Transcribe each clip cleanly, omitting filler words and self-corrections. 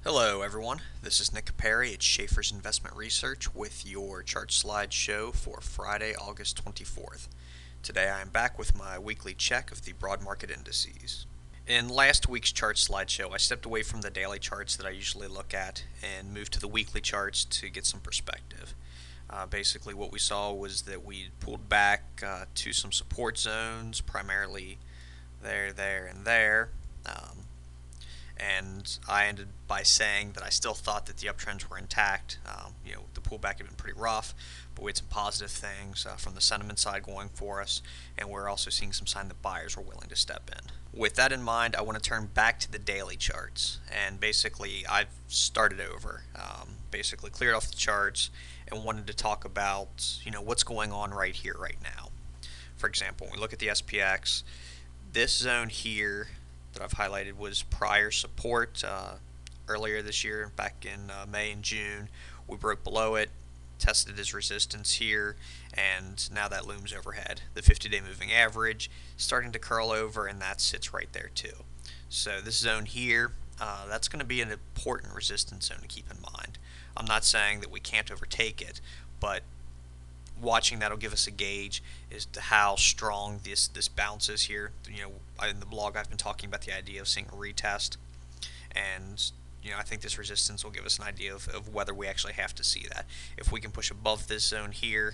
Hello everyone, this is Nick Perry at Schaefer's Investment Research with your chart slideshow for Friday, August 24th. Today I am back with my weekly check of the broad market indices. In last week's chart slideshow, I stepped away from the daily charts that I usually look at and moved to the weekly charts to get some perspective. Basically what we saw was that we pulled back to some support zones, primarily there, and there. And I ended by saying that I still thought that the uptrends were intact. The pullback had been pretty rough, but we had some positive things from the sentiment side going for us, and we're also seeing some sign that buyers were willing to step in. With that in mind, I want to turn back to the daily charts, and basically I've started over. Basically cleared off the charts and wanted to talk about what's going on right here, right now. For example, when we look at the SPX, this zone here that I've highlighted was prior support earlier this year, back in May and June. We broke below it, tested as resistance here, and now that looms overhead. The 50-day moving average starting to curl over, and that sits right there too. So this zone here, that's going to be an important resistance zone to keep in mind. I'm not saying that we can't overtake it, but watching that'll give us a gauge as to how strong this bounce is here. In the blog I've been talking about the idea of seeing a retest, and I think this resistance will give us an idea of whether we actually have to see that. If we can push above this zone here,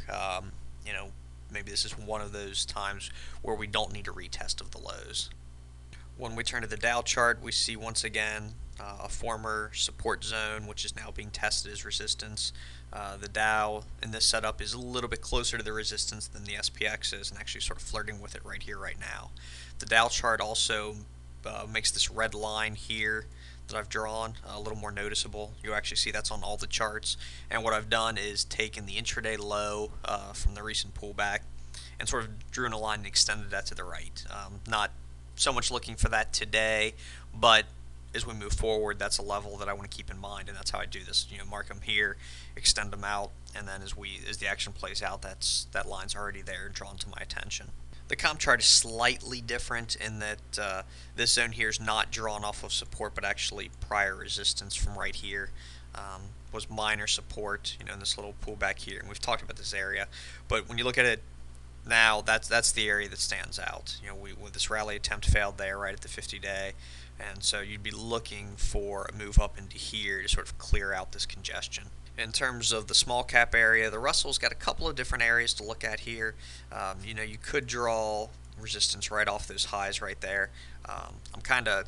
maybe this is one of those times where we don't need a retest of the lows. When we turn to the Dow chart, we see once again a former support zone, which is now being tested as resistance. The Dow in this setup is a little bit closer to the resistance than the SPX is, and actually sort of flirting with it right here, right now. The Dow chart also makes this red line here that I've drawn a little more noticeable. You actually see that's on all the charts, and what I've done is taken the intraday low from the recent pullback and sort of drew in a line and extended that to the right. Not so much looking for that today, but as we move forward, that's a level that I want to keep in mind, and that's how I do this. Mark them here, extend them out, and then as the action plays out, that line's already there, drawn to my attention. The comp chart is slightly different in that this zone here is not drawn off of support, but actually prior resistance from right here. Was minor support, in this little pullback here, and we've talked about this area. But when you look at it now, that's the area that stands out. With this rally attempt failed there right at the 50-day, and so you'd be looking for a move up into here to sort of clear out this congestion. In terms of the small cap area, the Russell's got a couple of different areas to look at here. You could draw resistance right off those highs right there. I'm kind of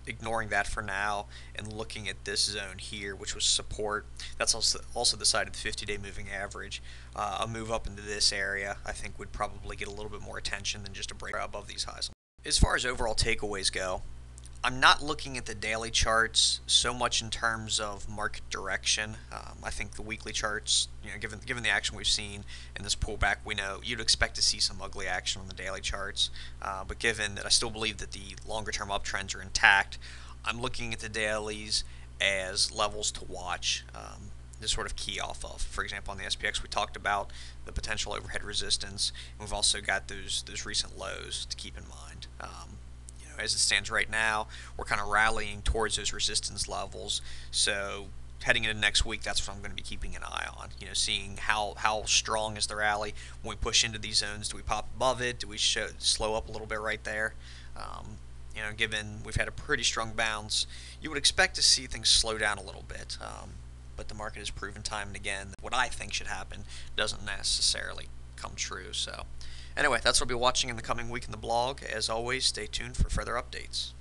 ignoring that for now and looking at this zone here, which was support. That's also the side of the 50-day moving average. A move up into this area I think would probably get a little bit more attention than just a break above these highs. As far as overall takeaways go, I'm not looking at the daily charts so much in terms of market direction. I think the weekly charts, given the action we've seen in this pullback, we know you'd expect to see some ugly action on the daily charts. But given that I still believe that the longer-term uptrends are intact, I'm looking at the dailies as levels to watch, to sort of key off of. For example, on the SPX, we talked about the potential overhead resistance, and we've also got those recent lows to keep in mind. As it stands right now, we're kind of rallying towards those resistance levels. So heading into next week, that's what I'm going to be keeping an eye on. Seeing how strong is the rally. When we push into these zones, do we pop above it? Do we slow up a little bit right there? Given we've had a pretty strong bounce, you would expect to see things slow down a little bit. But the market has proven time and again that what I think should happen doesn't necessarily come true. So anyway, that's what I'll be watching in the coming week in the blog. As always, stay tuned for further updates.